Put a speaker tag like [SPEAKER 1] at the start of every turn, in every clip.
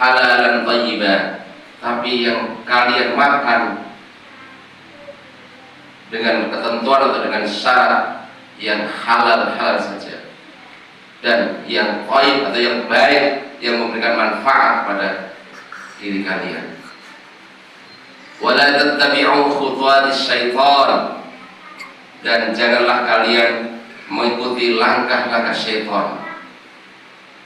[SPEAKER 1] halalan thayyiban, tapi yang kalian makan dengan ketentuan atau dengan syarat yang halal saja, dan yang thayyib atau yang baik, yang memberikan manfaat pada diri kalian. Wala tattabi'u khutuwatis syaitan, dan janganlah kalian mengikuti langkah-langkah syaitan.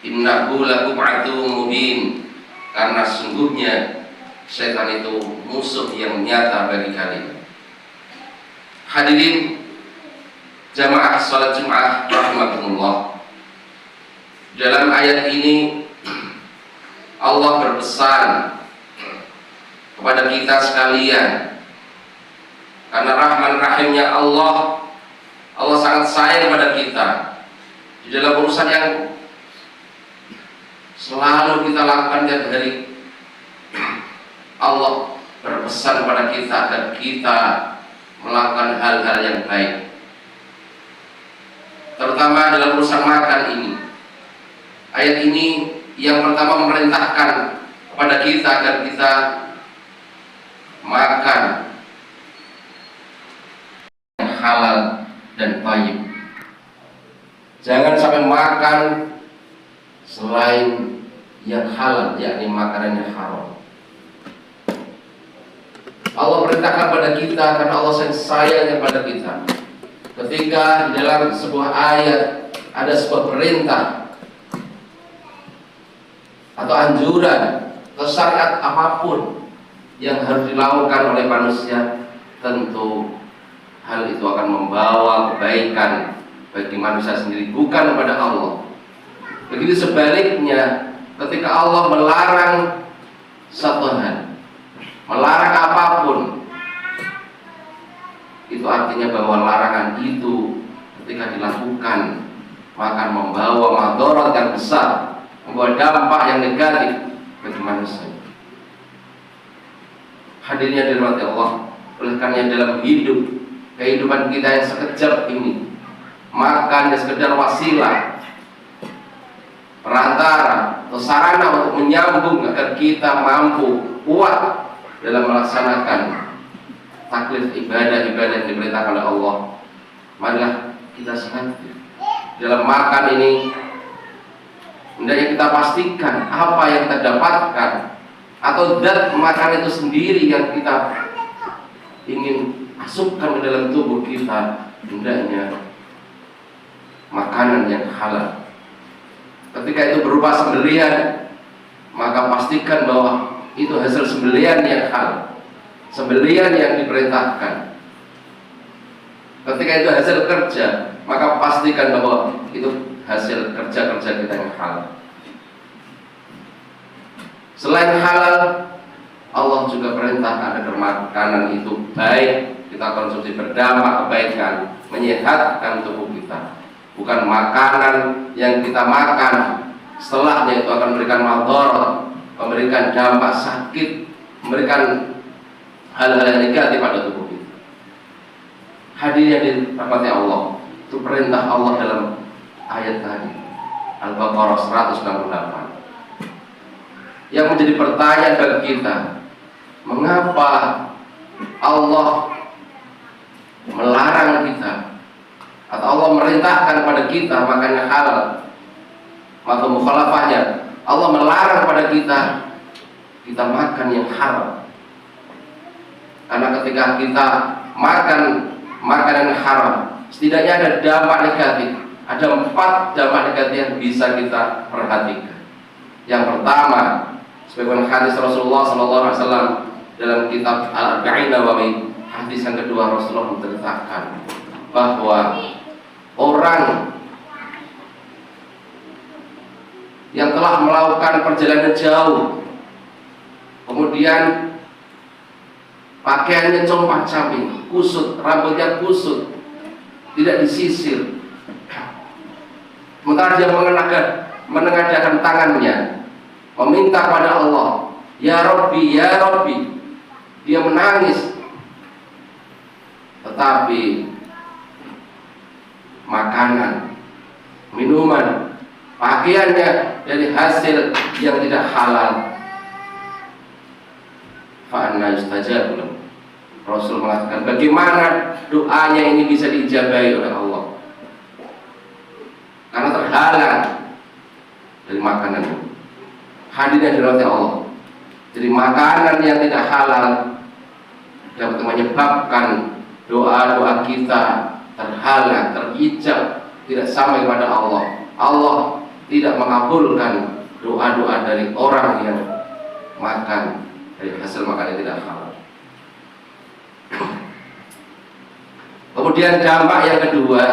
[SPEAKER 1] Innahu lakum aduwwun mubin, karena sungguhnya syaitan itu musuh yang nyata bagi kalian. Hadirin jamaah salat Jumat rahimakumullah, dalam ayat ini Allah berpesan kepada kita sekalian, karena rahman rahimnya Allah sangat sayang pada kita. Di dalam urusan yang selalu kita lakukan tiap hari, Allah berpesan pada kita agar kita melakukan hal-hal yang baik, terutama dalam urusan makan ini. Ayat ini yang pertama memerintahkan kepada kita agar kita makan yang halal dan thayyib. Jangan sampai makan selain yang halal, yakni makanan yang haram. Allah perintahkan pada kita karena Allah sayang kepada kita. Ketika di dalam sebuah ayat ada sebuah perintah atau anjuran atau syariat apapun yang harus dilakukan oleh manusia, tentu hal itu akan membawa kebaikan bagi manusia sendiri, bukan kepada Allah. Begitu sebaliknya, ketika Allah melarang satu hal, melarang apapun, itu artinya bahwa larangan itu ketika dilakukan maka membawa madarat yang besar, membawa dampak yang negatif bagi manusia. Hadirnya dirahmati Allah, oleh karena dalam kehidupan kita yang sekejap ini, makan yang sekedar wasilah, perantara atau sarana untuk menyambung agar kita mampu kuat dalam melaksanakan taklif ibadah-ibadah yang diperintahkan oleh Allah. Marilah kita sadari dalam makan ini, hendaknya kita pastikan apa yang kita dapatkan atau zat makan itu sendiri yang kita ingin masukkan ke dalam tubuh kita, hendaknya makanan yang halal. Ketika itu berupa sembelihan, maka pastikan bahwa itu hasil sembelihan yang halal, sembelihan yang diperintahkan. Ketika itu hasil kerja, maka pastikan bahwa itu hasil kerja-kerja kita yang halal. Selain halal, Allah juga perintahkan agar makanan itu baik, kita konsumsi berdampak kebaikan, menyehatkan tubuh kita. Bukan makanan yang kita makan setelahnya itu akan memberikan madarat, memberikan dampak sakit, memberikan hal-hal yang negatif pada tubuh kita. Hadir yang dirahmati Allah, itu perintah Allah dalam ayat tadi, Al-Baqarah 168. Yang menjadi pertanyaan bagi kita, mengapa Allah melarang kita atau Allah merintahkan kepada kita makan yang halal? Maka mukhalafahnya, Allah melarang kepada kita makan yang haram. Karena ketika kita makan makanan yang haram, setidaknya ada dampak negatif. Ada 4 dampak negatif yang bisa kita perhatikan. Yang pertama, sebagaimana hadis Rasulullah SAW dalam kitab Al-Arba'in Nawawi, hadis yang kedua, Rasulullah menceritakan bahwa orang yang telah melakukan perjalanan jauh, kemudian pakaiannya compang-camping, kusut, rambutnya kusut, tidak disisir, sementara dia menengadahkan tangannya meminta pada Allah, ya Rabbi, ya Rabbi, dia menangis, tetapi makanan, minuman, pakaiannya dari hasil yang tidak halal, fa'anna yustajab lahu. Rasul mengatakan, bagaimana doanya ini bisa diijabahi oleh Allah? Karena terhalang dari makanan. Hadirnya dirahmati Allah. Jadi makanan yang tidak halal dapat menyebabkan doa-doa kita terhalang, terijab, tidak sampai kepada Allah. Allah tidak mengabulkan doa-doa dari orang yang makan dari hasil makan yang tidak halal. Kemudian dampak yang kedua,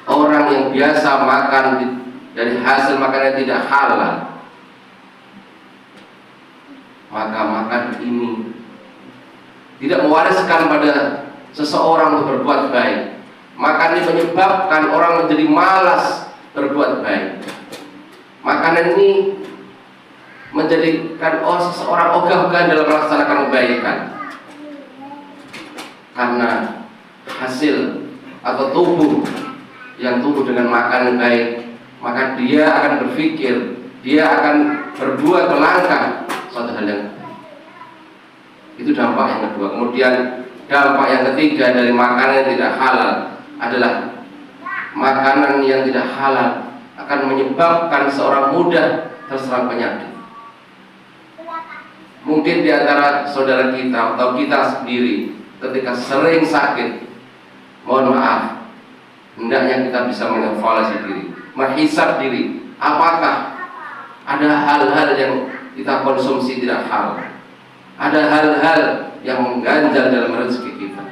[SPEAKER 1] orang yang biasa makan dari hasil makanan yang tidak halal, maka makan ini tidak mewariskan pada seseorang untuk berbuat baik. Makan ini menyebabkan orang menjadi malas berbuat baik. Makanan ini menjadikan seseorang ogah-ogahan dalam melaksanakan kebaikan. Karena hasil atau tubuh yang tumbuh dengan makan baik, maka dia akan berpikir, dia akan berbuat, melangkah suatu hal yang itu dampak yang kedua. Kemudian dampak yang ketiga dari makanan yang tidak halal adalah makanan yang tidak halal akan menyebabkan seorang mudah terserang penyakit. Mungkin di antara saudara kita atau kita sendiri ketika sering sakit, mohon maaf, hendaknya kita bisa mengevaluasi diri, menghisab diri, apakah ada hal-hal yang kita konsumsi tidak halal, ada hal-hal yang mengganjal dalam rezeki kita.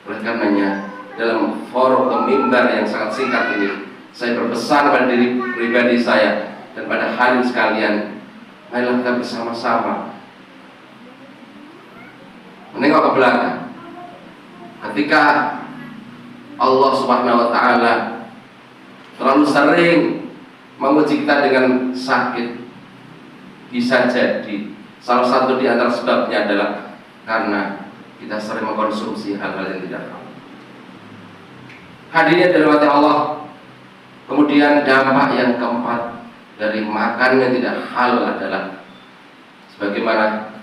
[SPEAKER 1] Oleh karenanya, dalam forum atau mimbar yang sangat singkat ini, saya berpesan pada diri pribadi saya dan pada hadirin sekalian, marilah kita bersama-sama menengok ke belakang. Ketika Allah Subhanahu wa Ta'ala terlalu sering menguji kita dengan sakit, bisa jadi salah satu di antara sebabnya adalah karena kita sering mengkonsumsi hal-hal yang tidak halal. Hadirnya dari hati Allah. Kemudian dampak yang keempat dari makan yang tidak halal adalah sebagaimana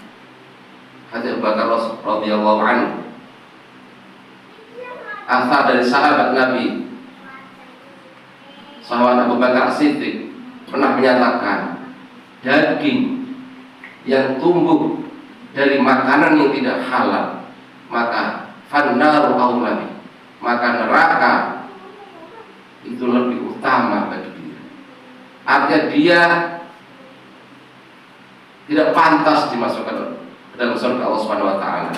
[SPEAKER 1] hadis Abu Bakar radhiyallahu anhu, asal dari sahabat Nabi, sahabat Abu Bakar Siddiq pernah menyatakan, daging yang tumbuh dari makanan yang tidak halal, maka fannaru aulami, maka neraka itu lebih utama bagi dia. Artinya dia tidak pantas dimasukkan ke dalam surga Allah Subhanahu wa Ta'ala,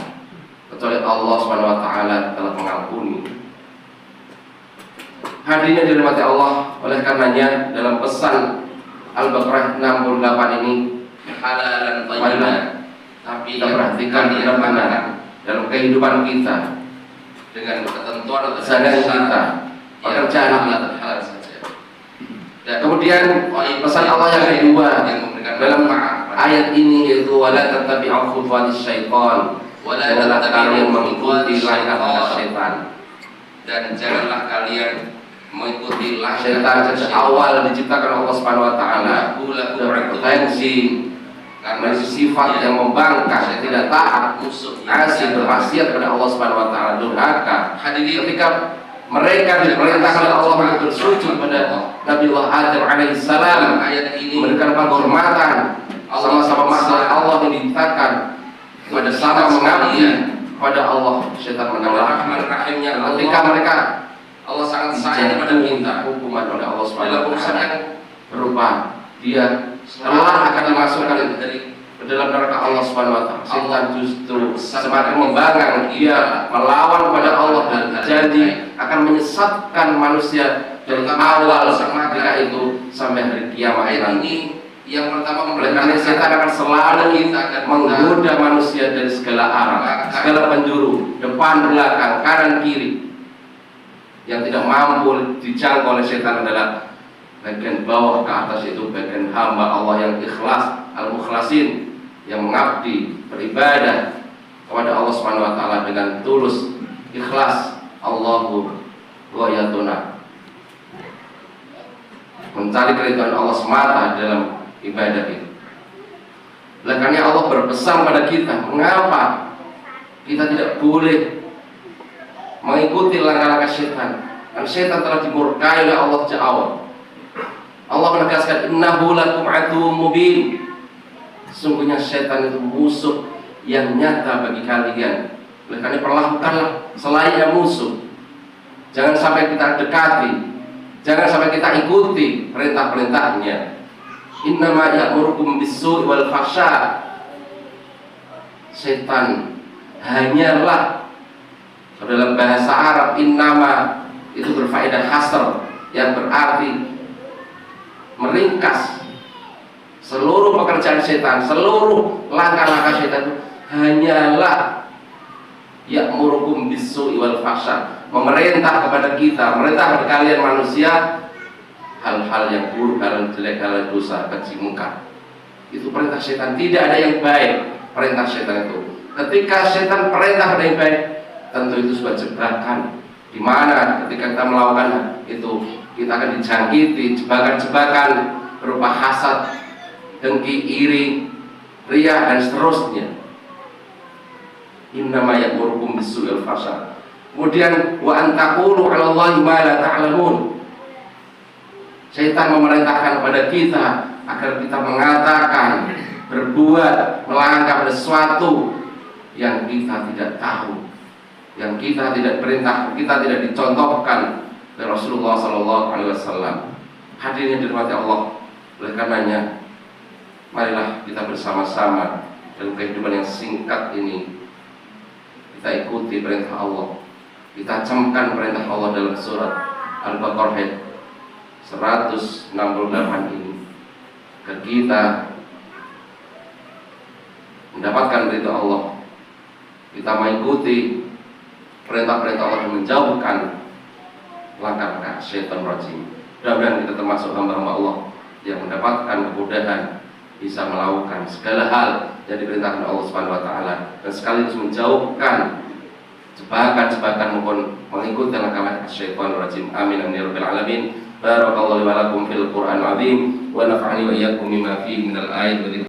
[SPEAKER 1] kecuali Allah Subhanahu wa Ta'ala telah mengampuni. Hadirnya dirahmati Allah. Oleh karenanya dalam pesan Al-Baqarah 68 ini, halalan thayyiban, tapi kita perhatikan benar-benar dalam kehidupan kita, dengan ketentuan atau kesadaran kita, pekerjaan kita halal saja. Dan kemudian pesan Allah yang kedua dalam ayat ini yaitu wala tattabi'u khutuwatis syaitan, janganlah kalian mengikuti langkah syaitan, dan janganlah kalian mengikuti langkah syaitan. Sejak awal diciptakan Allah Subhanahu wa Ta'ala berpotensi karena sifat yang membangkang, tidak taat, asing, bermaksiat pada Allah Subhanahu wa Ta'ala, durhaka. Ketika mereka diperintahkan oleh Allah untuk bersujud pada Nabiullah Adam alaihissalam, memberikan penghormatan, sama-sama makhluk Allah yang diciptakan, pada sama mengabdi pada Allah, syaitan menolak. Ketika mereka Allah sangat sayang kepada kita, hukuman oleh Allah Subhanahu wa Ta'ala berupa dia telah akan dimasukkan ke dalam neraka Allah Subhanahu wa Ta'ala. Syaitan justru semakin membangkang, dia melawan kepada Allah dan janji akan menyesatkan manusia dari awal ketika itu sampai hari kiamat nanti. Yang pertama, karena setan akan selalu menggoda manusia dari segala arah, segala penjuru, depan, belakang, kanan, kiri. Yang tidak mampu dijangkau oleh setan adalah bagian bawah ke atas, itu bagian hamba Allah yang ikhlas, al-mukhlasin, yang mengabdi, beribadah kepada Allah Subhanahu wa Ta'ala dengan tulus, ikhlas. Allahu ghayatuna, mencari keridhaan Allah semata dalam ibadah itu. Oleh karena Allah berpesan pada kita, mengapa kita tidak boleh mengikuti langkah-langkah setan. Dan setan telah dimurkai oleh Allah sejak awal. Allah menegaskan, innahu lakum aduwwum mubin. Sesungguhnya setan itu musuh yang nyata bagi kalian. Oleh karena perlakukanlah selainnya musuh. Jangan sampai kita dekati, jangan sampai kita ikuti perintah-perintahnya. Innama ya'murukum bis-su'i wal fahsya. Setan hanyalah, dalam bahasa Arab innama itu berfaedah hasr, yang berarti meringkas seluruh pekerjaan setan, seluruh langkah-langkah setan itu hanyalah ya'murukum bis-su'i wal fahsya, memerintah kepada kita, memerintah kepada kalian manusia hal-hal yang buruk, hal yang jelek, hal yang dosa, keji munkar. Itu perintah setan, tidak ada yang baik perintah setan itu. Ketika setan perintah pada yang baik, tentu itu sebuah jebakan, di mana ketika kita melakukan itu kita akan dijangkiti jebakan-jebakan berupa hasad, dengki, iri, riya, dan seterusnya. Innama ya'murukum bis-su'i wal fahsya. Kemudian wa an taqulu 'ala Allahi ma la ta'lamun. Setan memerintahkan kepada kita agar kita mengatakan, berbuat, melangkah pada sesuatu yang kita tidak tahu, yang kita tidak perintah, kita tidak dicontohkan oleh Rasulullah SAW. Hadirin yang dirahmati Allah, oleh karenanya marilah kita bersama-sama dalam kehidupan yang singkat ini kita ikuti perintah Allah, kita camkan perintah Allah dalam surat Al-Baqarah 168 ini, agar kita mendapatkan ridha Allah, kita mengikuti perintah-perintah Allah dan menjauhkan langkah-langkah syaitan rajim. Mudah-mudahan kita termasuk hamba-hamba Allah yang mendapatkan kemudahan bisa melakukan segala hal yang diperintahkan Allah Subhanahu wa taala, dan sekaligus menjauhkan jebakan-jebakan maupun mengikuti langkah-langkah syaitan rajim. Amin amin ya rabbal alamin. Barakallahu li wa lakum fil Qur'anil azim wa nafa'ani wa iyyakum bima fihi minal ayati